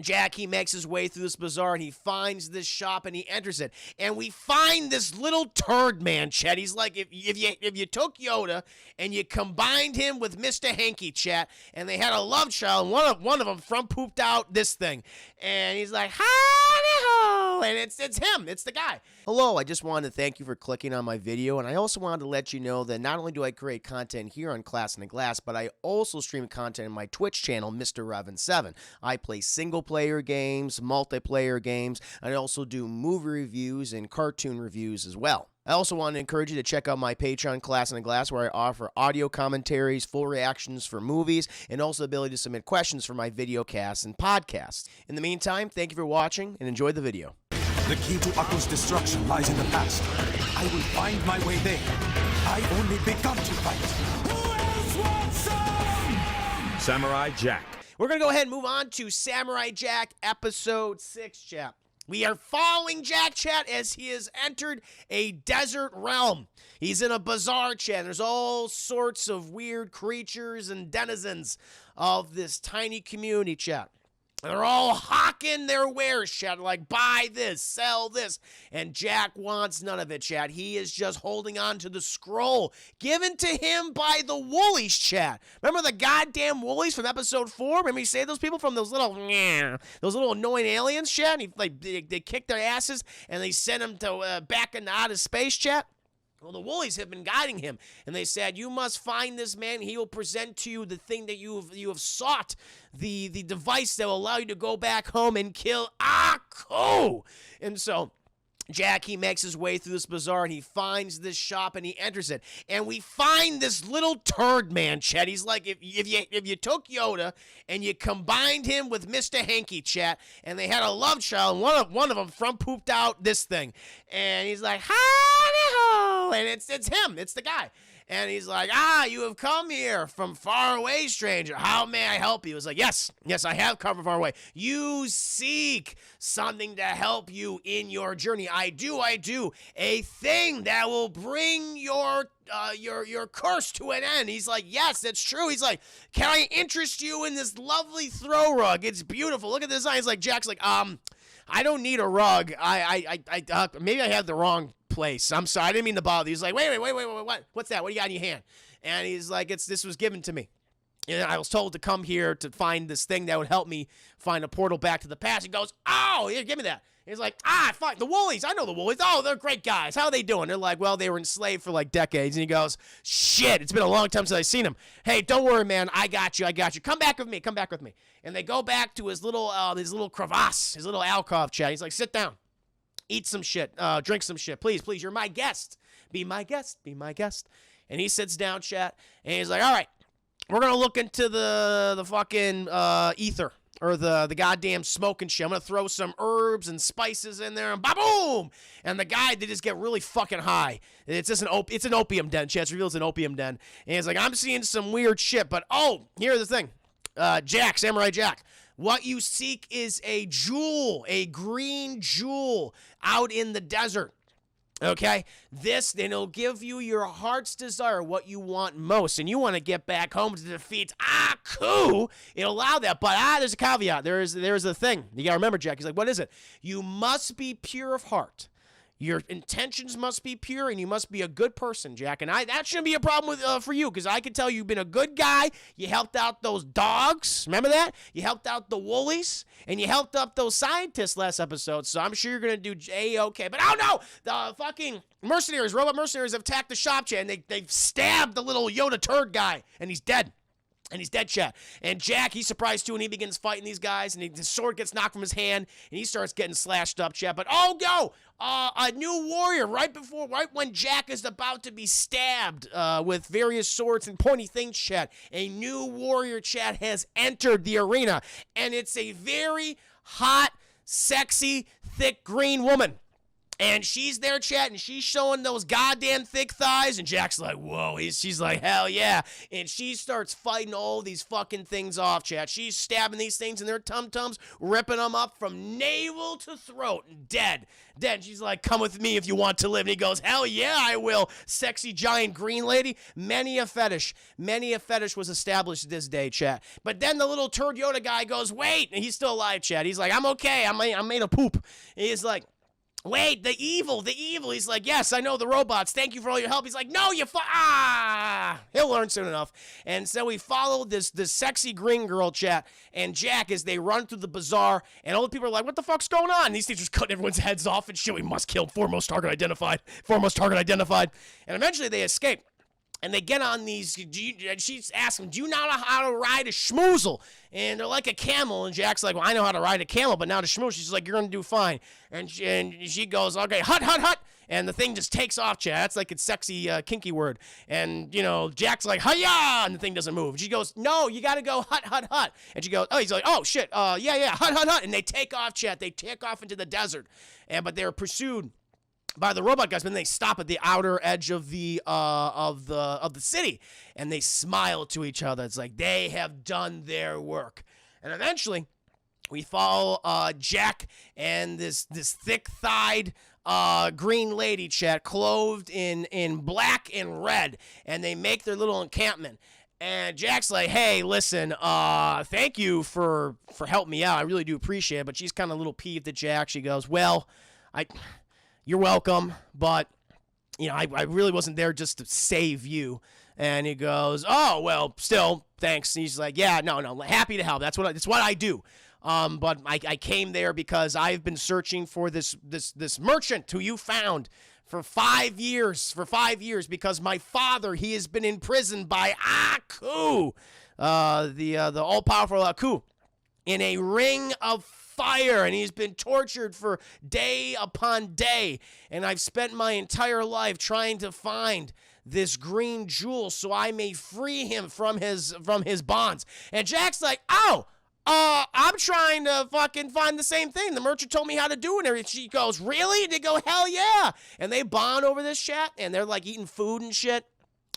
Jack, he makes his way through this bazaar and he finds this shop and he enters it. And we find this little turd man, Chet. He's like, if you took Yoda and you combined him with Mr. Hanky, Chet, and they had a love child, and one of them front pooped out this thing. And he's like, hi-ho! And it's him. It's the guy. Hello, I just wanted to thank you for clicking on my video. And I also wanted to let you know that not only do I create content here on Class in the Glass, but I also stream content in my Twitch channel, Mr. Revan7. I play single-player games, multiplayer games, and I also do movie reviews and cartoon reviews as well. I also want to encourage you to check out my Patreon, Class in the Glass, where I offer audio commentaries, full reactions for movies, and also the ability to submit questions for my video casts and podcasts. In the meantime, thank you for watching, and enjoy the video. The key to Akko's destruction lies in the past. I will find my way there. I only begun to fight. Who else wants some? Samurai Jack. We're going to go ahead and move on to Samurai Jack Episode 6, chat. We are following Jack, chat, as he has entered a desert realm. He's in a bazaar, chat. There's all sorts of weird creatures and denizens of this tiny community, chat. They're all hawking their wares, chat, like buy this, sell this. And Jack wants none of it, chat. He is just holding on to the scroll given to him by the Woolies, chat. Remember the goddamn Woolies from episode 4? Remember he saved those people from those little annoying aliens, chat? And they kicked their asses and they sent them to back into outer space, chat. Well, the Woolies have been guiding him, and they said, you must find this man. He will present to you the thing that you have sought, the device that will allow you to go back home and kill Akko. And so Jack, he makes his way through this bazaar and he finds this shop and he enters it. And we find this little turd man, Chet. He's like, if you took Yoda and you combined him with Mr. Hanky, Chet, and they had a love child, and one of them front pooped out this thing. And he's like, hi-ho! And it's him. It's the guy. And he's like, you have come here from far away, stranger. How may I help you? He was like, yes, I have come from far away. You seek something to help you in your journey. I do. A thing that will bring your curse to an end. He's like, yes, that's true. He's like, can I interest you in this lovely throw rug? It's beautiful. Look at the design. He's like, Jack's like, I don't need a rug. Maybe I had the wrong place. I'm sorry. I didn't mean to bother you. He's like, wait, what? What's that? What do you got in your hand? And he's like, this was given to me. And I was told to come here to find this thing that would help me find a portal back to the past. He goes, oh, here, give me that. He's like, fuck, the Woolies. I know the Woolies. Oh, they're great guys. How are they doing? They're like, well, they were enslaved for like decades. And he goes, shit, it's been a long time since I've seen them. Hey, don't worry, man. I got you. Come back with me. And they go back to his little crevasse, his little alcove, chat. He's like, sit down. Eat some shit. Drink some shit. Please, you're my guest. Be my guest. And he sits down, chat. And he's like, all right, we're going to look into the fucking ether. Or the goddamn smoking shit. I'm going to throw some herbs and spices in there and ba-boom! And the guy, they just get really fucking high. It's just an opium den. Chance reveals an opium den. And he's like, I'm seeing some weird shit. But, here's the thing. Jack, Samurai Jack. What you seek is a jewel, a green jewel out in the desert. Okay, then it'll give you your heart's desire, what you want most, and you want to get back home to defeat Akko. It'll allow that, but there's a caveat. There's a thing. You gotta remember, Jack. He's like, what is it? You must be pure of heart. Your intentions must be pure, and you must be a good person, Jack. And that shouldn't be a problem for you, because I can tell you've been a good guy. You helped out those dogs. Remember that? You helped out the Woolies, and you helped up those scientists last episode. So I'm sure you're going to do A-okay. But oh no! The fucking robot mercenaries have attacked the shop, chat, and they've stabbed the little Yoda turd guy, and he's dead. And he's dead, chat. And Jack, he's surprised too, and he begins fighting these guys, and his sword gets knocked from his hand, and he starts getting slashed up, chat. But oh no! A new warrior right when Jack is about to be stabbed with various swords and pointy things, chat. A new warrior, chat, has entered the arena, and it's a very hot, sexy, thick green woman. And she's there, chat, and she's showing those goddamn thick thighs, and Jack's like, whoa. She's like, hell yeah. And she starts fighting all these fucking things off, chat. She's stabbing these things in their tum-tums, ripping them up from navel to throat, and dead. Dead. She's like, come with me if you want to live. And he goes, hell yeah, I will, sexy giant green lady. Many a fetish was established this day, chat. But then the little turd Yoda guy goes, wait. And he's still alive, chat. He's like, I'm okay. I'm made of poop. He's like, wait, the evil. He's like, yes, I know the robots. Thank you for all your help. He's like, no, he'll learn soon enough. And so we follow this sexy green girl, chat, and Jack as they run through the bazaar, and all the people are like, what the fuck's going on? And these things just cutting everyone's heads off and shit. We must kill. Foremost target identified. And eventually they escape. And they get on these, she's asking, do you know how to ride a schmoozle? And they're like a camel. And Jack's like, well, I know how to ride a camel, but not a schmoozle. She's like, you're going to do fine. And she goes, okay, hut. And the thing just takes off, chat. That's like its sexy, kinky word. And, Jack's like, hi-ya! And the thing doesn't move. And she goes, no, you got to go hut. And she goes, he's like, oh, shit, yeah, hut. And they take off, chat. They take off into the desert. But they're pursued by the robot guys, but then they stop at the outer edge of the city, and they smile to each other. It's like they have done their work. And eventually, we follow Jack and this thick-thighed green lady, chat, clothed in black and red, and they make their little encampment. And Jack's like, hey, listen, thank you for helping me out. I really do appreciate it. But she's kind of a little peeved at Jack. She goes, well, you're welcome, but, I really wasn't there just to save you. And he goes, oh, well, still, thanks. And he's like, yeah, no, happy to help. That's what I do. But I came there because I've been searching for this merchant who you found for 5 years. Because my father, he has been imprisoned by Aku, the all-powerful Aku, in a ring of fire, and he's been tortured for day upon day, and I've spent my entire life trying to find this green jewel so I may free him from his bonds. And Jack's like, I'm trying to fucking find the same thing. The merchant told me how to do it. And she goes, really? And they go, hell yeah. And they bond over this chat, and they're like eating food and shit.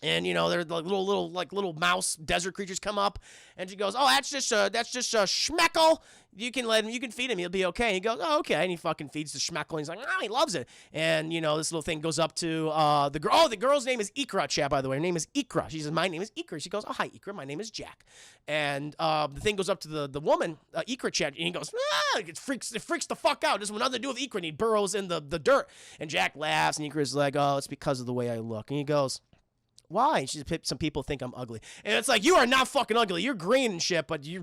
And they're like little mouse desert creatures come up, and she goes, "Oh, that's just a schmeckle. You can feed him. He'll be okay." And he goes, "Oh, okay." And he fucking feeds the schmeckle. And he's like, "Oh, he loves it." And this little thing goes up to the girl. Oh, the girl's name is Ikra, chat. By the way, her name is Ikra. She says, "My name is Ikra." She goes, "Oh, hi, Ikra. My name is Jack." And the thing goes up to the woman, Ikra, chat, and he goes, it freaks the fuck out. Doesn't want nothing to do with Ikra. And he burrows in the dirt. And Jack laughs, and Ikra's like, "Oh, it's because of the way I look." And he goes, why? Some people think I'm ugly. And it's like, you are not fucking ugly. You're green and shit, but you...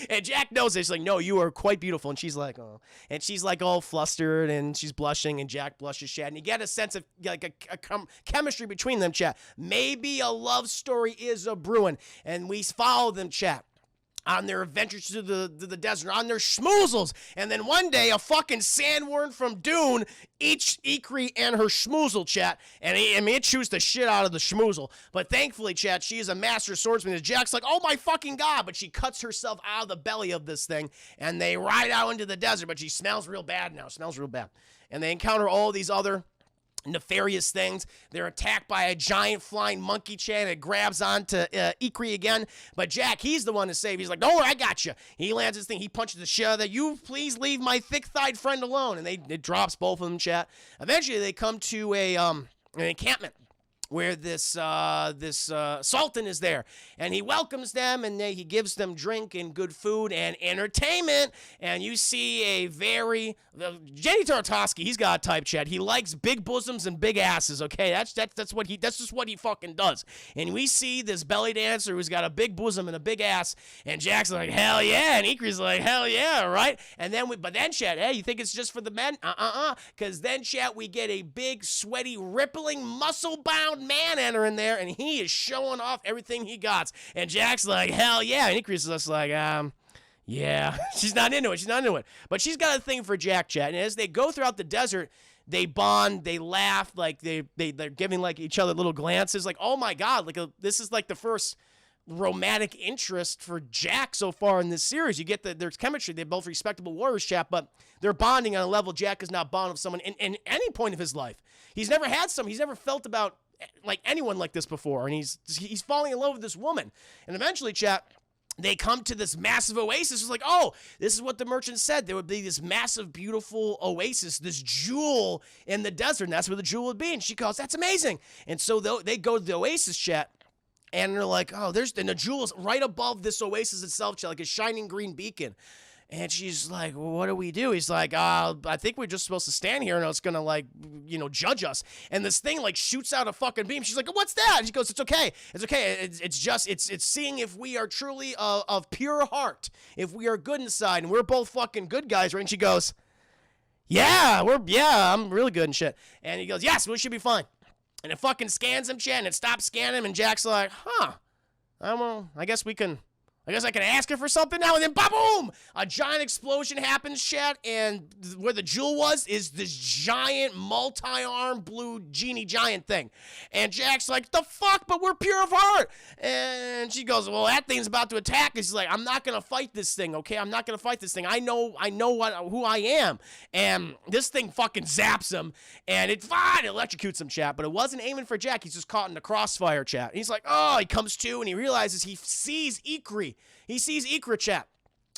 And Jack knows it. She's like, no, you are quite beautiful. And she's like, oh. And she's like all flustered, and she's blushing, and Jack blushes, chat. And you get a sense of like a chemistry between them, chat. Maybe a love story is a brewing. And we follow them, chat, on their adventures to the desert, on their schmoozles. And then one day, a fucking sandworm from Dune eats Ikri and her schmoozle, chat. And it chews the shit out of the schmoozle. But thankfully, chat, she is a master swordsman. And Jack's like, oh my fucking god. But she cuts herself out of the belly of this thing. And they ride out into the desert. But she smells real bad now. And they encounter all these other nefarious things. They're attacked by a giant flying monkey, chat. It grabs onto Ikri again, but Jack, he's the one to save. He's like, don't worry, I got you. He lands his thing. He punches the shit out of that. You please leave my thick-thighed friend alone. And it drops both of them, chat. Eventually, they come to an encampment where this sultan is there, and he welcomes them, and he gives them drink and good food and entertainment. And you see a very Jenny Tartakovsky, he's got a type, chat. He likes big bosoms and big asses. Okay, that's just what he fucking does. And we see this belly dancer who's got a big bosom and a big ass, and Jack's like, hell yeah, and Ikri's like, hell yeah, right? And then chat, hey, you think it's just for the men? Because then, chat, we get a big, sweaty, rippling, muscle-bound man entering there, and he is showing off everything he got. And Jack's like, hell yeah. And Ikri's just like, yeah. She's not into it. But she's got a thing for Jack, chat. And as they go throughout the desert, they bond, they laugh, like they're giving like each other little glances, like, oh my god, like this is like the first romantic interest for Jack so far in this series. You get there's chemistry. They're both respectable warriors, chat, but they're bonding on a level Jack is not bonding with someone in any point of his life. He's never felt about like anyone like this before, and he's falling in love with this woman. And eventually, chat, they come to this massive oasis. It's like, oh, this is what the merchant said. There would be this massive, beautiful oasis, this jewel in the desert, and that's where the jewel would be. And she goes, that's amazing. And so they go to the oasis, chat, and they're like, oh, and the jewel is right above this oasis itself, chat, like a shining green beacon. And she's like, well, what do we do? He's like, I think we're just supposed to stand here and it's going to, like, judge us. And this thing, like, shoots out a fucking beam. She's like, what's that? And she goes, it's okay. It's okay. It's seeing if we are truly of pure heart, if we are good inside, and we're both fucking good guys, right? And she goes, yeah, I'm really good and shit. And he goes, yes, we should be fine. And it fucking scans him, chat, and it stops scanning him, and Jack's like, I guess I can ask her for something now, and then boom! A giant explosion happens, chat, and where the jewel was is this giant multi-armed blue genie giant thing. And Jack's like, the fuck, but we're pure of heart. And she goes, well, that thing's about to attack us. She's like, I'm not going to fight this thing, okay? I'm not going to fight this thing. I know who I am. And this thing fucking zaps him, and it electrocutes him, chat, but it wasn't aiming for Jack. He's just caught in the crossfire, chat. And he's like, oh, he comes to, and he realizes he sees Ikri. He sees Ikra, chat,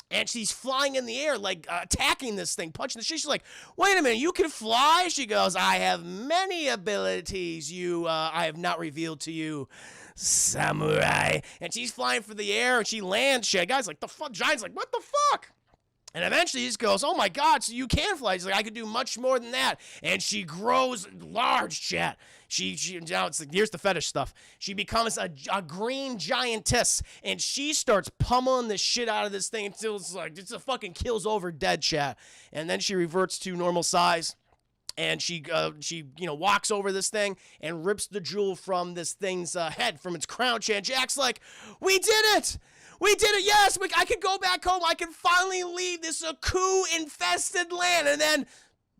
and she's flying in the air, like attacking this thing, punching the shit. She's like, wait a minute, you can fly? She goes, I have many abilities I have not revealed to you, samurai. And she's flying for the air, and she lands, chat. Guy's like, the fuck? Giant's like, what the fuck? And eventually he just goes, oh my God, so you can fly. He's like, I could do much more than that. And she grows large, chat. She now it's like, here's the fetish stuff. She becomes a green giantess, and she starts pummeling the shit out of this thing until it's a fucking kills over dead, chat. And then she reverts to normal size. And she walks over this thing and rips the jewel from this thing's head, from its crown, chat. Jack's like, we did it! We did it, yes! I can go back home. I can finally leave this Aku-infested land. And then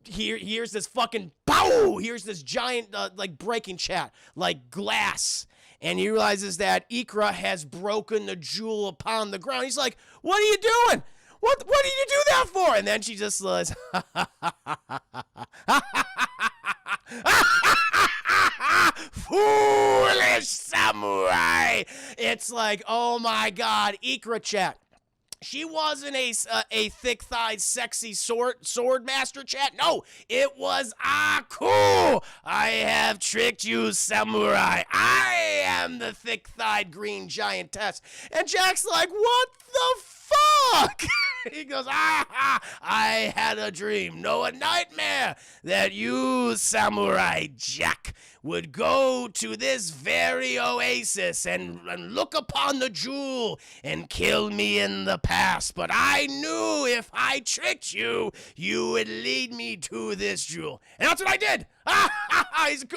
here's this fucking pow! Here's this giant, breaking, chat, like glass. And he realizes that Ikra has broken the jewel upon the ground. He's like, what are you doing? What did you do that for? And then she just says, foolish samurai. It's like, oh my God, Ikra, chat. She wasn't a thick-thighed, sexy sword master, chat. No, it was Aku. I have tricked you, samurai. I am the thick-thighed green giantess. And Jack's like, what the fuck? He goes, I had a dream, no, a nightmare, that you, Samurai Jack, would go to this very oasis and look upon the jewel and kill me in the past. But I knew if I tricked you, you would lead me to this jewel. And that's what I did.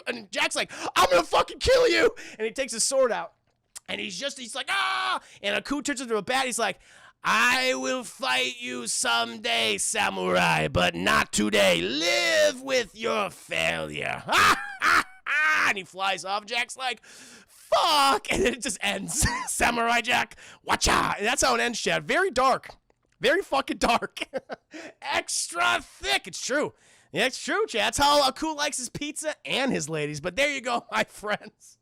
And Jack's like, I'm going to fucking kill you. And he takes his sword out. And he's like, And Aku turns into a bat. He's like, I will fight you someday, samurai, but not today. Live with your failure. And he flies off. Jack's like, fuck. And then it just ends. Samurai Jack, watcha. And that's how it ends, chat. Very dark. Very fucking dark. Extra thick. It's true. Yeah, it's true, chat. That's how Aku likes his pizza and his ladies. But there you go, my friends.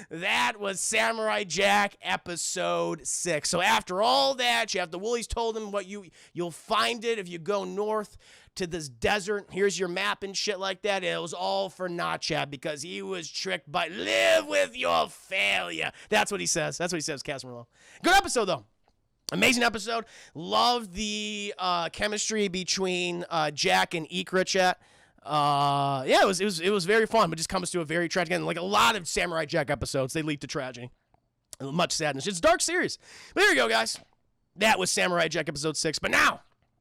That was Samurai Jack episode 6. So after all that, the Woolies told him what you'll find it if you go north to this desert. Here's your map and shit like that. It was all for naught, chat, because he was tricked by live with your failure. That's what he says. That's what he says, Casimiro. Good episode, though. Amazing episode. Love the chemistry between Jack and Ikra, chat. Yeah, it was very fun, but just comes to a very tragic end. Like a lot of Samurai Jack episodes, they lead to tragedy. Much sadness. It's a dark series. But there you go, guys. That was Samurai Jack episode 6. But now,